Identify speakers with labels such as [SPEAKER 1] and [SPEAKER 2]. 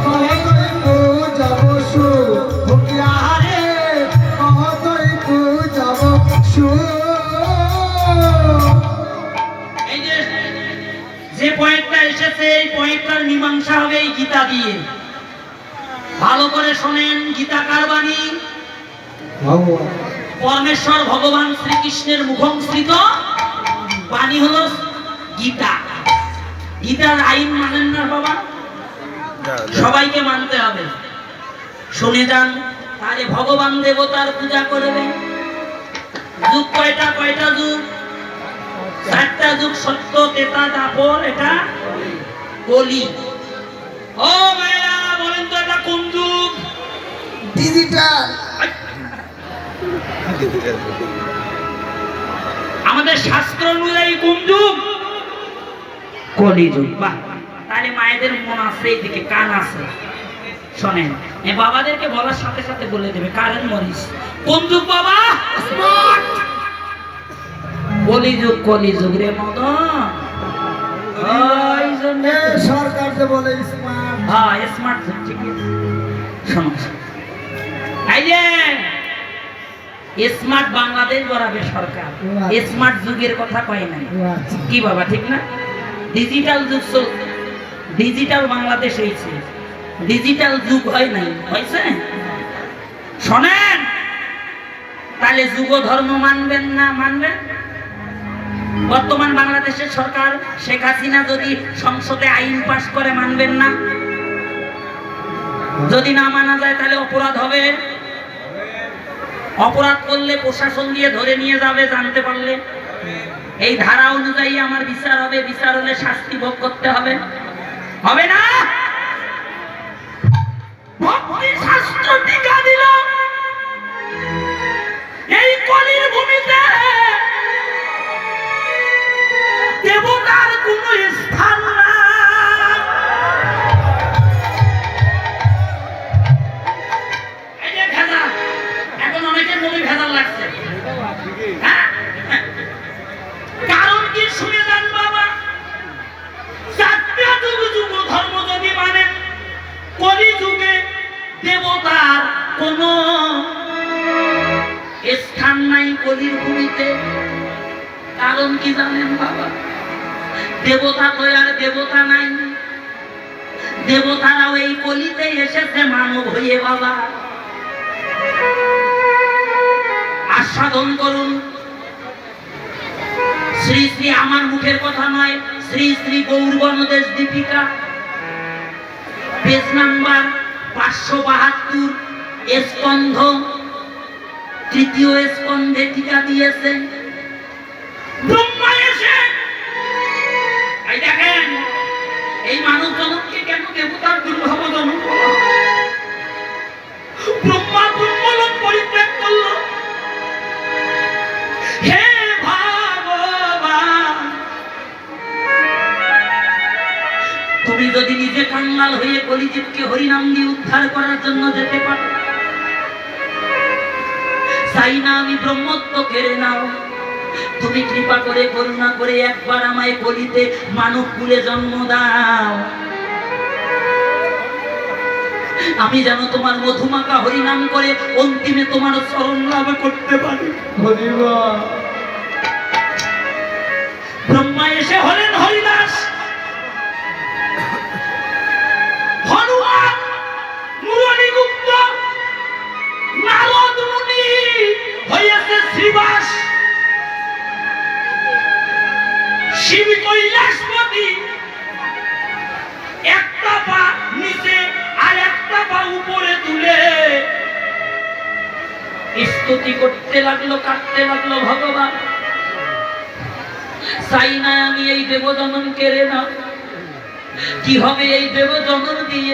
[SPEAKER 1] কতই বুঝাবো সুর ভুকিয়ারে কতই বুঝাবো সুর।
[SPEAKER 2] এই যে পয়েন্টটা এসেছে এই পয়েন্টটার মীমাংসা হবে এই গীতা দিয়ে। ভালো করে শোনেন, গীতা কার বাণী? পরমেশ্বর ভগবান শ্রীকৃষ্ণের মুখংসৃত বাণী হলো গীতা। গীতার আইন মানেন না বাবা, সবাইকে মানতে হবে। শুনে যান, তাহলে ভগবান দেবতার পূজা করবে। যুগ কয়টা? কয়টা যুগ? 4টা যুগ, সত্য, ত্রেতা, দ্বাপর, এটা কলি। ও মায়েরা বলেন তো এটা কোন যুগ?
[SPEAKER 1] ডিজিটাল।
[SPEAKER 2] আমাদের শাস্ত্র অনুযায়ী কোন যুগ? কলি যুগ। বাহ, তাহলে মায়েদের মন আছে, এদিকে কান আছে, শোনেন। বাবাদেরকে বলার সাথে সাথে বলে দেবে কারেন্ট মরিস কোন যুগ বাবা? কলি যুগ। কলি যুগ রে মদন,
[SPEAKER 1] সরকার যে বলে স্মার্ট।
[SPEAKER 2] হ্যাঁ স্মার্ট যুগ, ঠিক আছে। শোনো, এই যে স্মার্ট বাংলাদেশ গড়াবে সরকার, স্মার্ট যুগের কথা কয় নাই কি বাবা, ঠিক না? ডিজিটাল যুগ, ডিজিটাল বাংলাদেশ হয়েছে, ডিজিটাল যুগ হয় নাই, হয়েছে? শোনেন, তাহলে যুগ ধর্ম মানবেন না মানবেন? বর্তমান বাংলাদেশের সরকার শেখ হাসিনা যদি সংসদে আইন পাশ করে মানবেন না? যদি না মানা যায় তাহলে অপরাধ হবে। অপরাধ করলে প্রশাসন দিয়ে ধরে নিয়ে যাবে, জানতে পারলে এই ধারা অনুযায়ী আমার বিচার হবে, বিচার হলে শাস্তি ভোগ করতে হবে, হবে না? ভক্তি শাস্ত্র টিকা দিল এই কলির ভূমিতে দেবতার কোন স্থান না। এই যে ভেজাল, এখন অনেকের মনে ভেজাল লাগছে, হ্যাঁ? কারণ কি শুনে যান বাবা, 4টা যুগ যুগ ধর্ম যদি মানেন, কলি যুগে দেবতার কোন স্থান নাই কলির ভূমিতে। কারণ কি জানেন বাবা? দেবতা তো আর দেবতা নাই, দেবতারাও এই কলিতে এসেছে মানব হয়ে বাবা। আস্বাদন করুন। শ্রী শ্রী, আমার মুখের কথা নয়, শ্রী শ্রী গৌর গণদেশ দীপিকা, পেজ নাম্বার 572, স্কন্ধ 3য় স্কন্ধে টিকা দিয়েছে। ব্রহ্মা এসে, এই দেখেন, এই মানব জনককে কেন দেবতার দুর্লভ জনক বলা হয়? ব্রহ্মা ব্রহ্মলোক পরিত্যাগ করল। হে ভগবান, তুমি যদি নিজে কাঙ্গাল হয়ে কলিযুগকে হরিনাম দিয়ে উদ্ধার করার জন্য যেতে পারো, চাই না আমি ব্রহ্মত্ব কেড়ে নাও। তুমি কৃপা করে করুণা করে একবার আমায় কলিতে মানব কুলে জন্ম দাও, আমি যেন তোমার মধুমাখা হরিনাম করে অন্তিমে তোমার চরণ লাভ করতে পারি। ব্রহ্মা এসে হলেন হরিদাস, হনুমান, মুরলীগুপ্ত, নারদ মুনি হয়েছে শ্রীবাস, শিব কৈলাসপতি একটা পা নিচে আর একটা পা উপরে তুলে স্তুতি করতে লাগলো, কাটতে লাগলো। ভগবান, চাই না আমি এই দেবজনন কেড়ে নাও। কি হবে এই দেবজনন দিয়ে?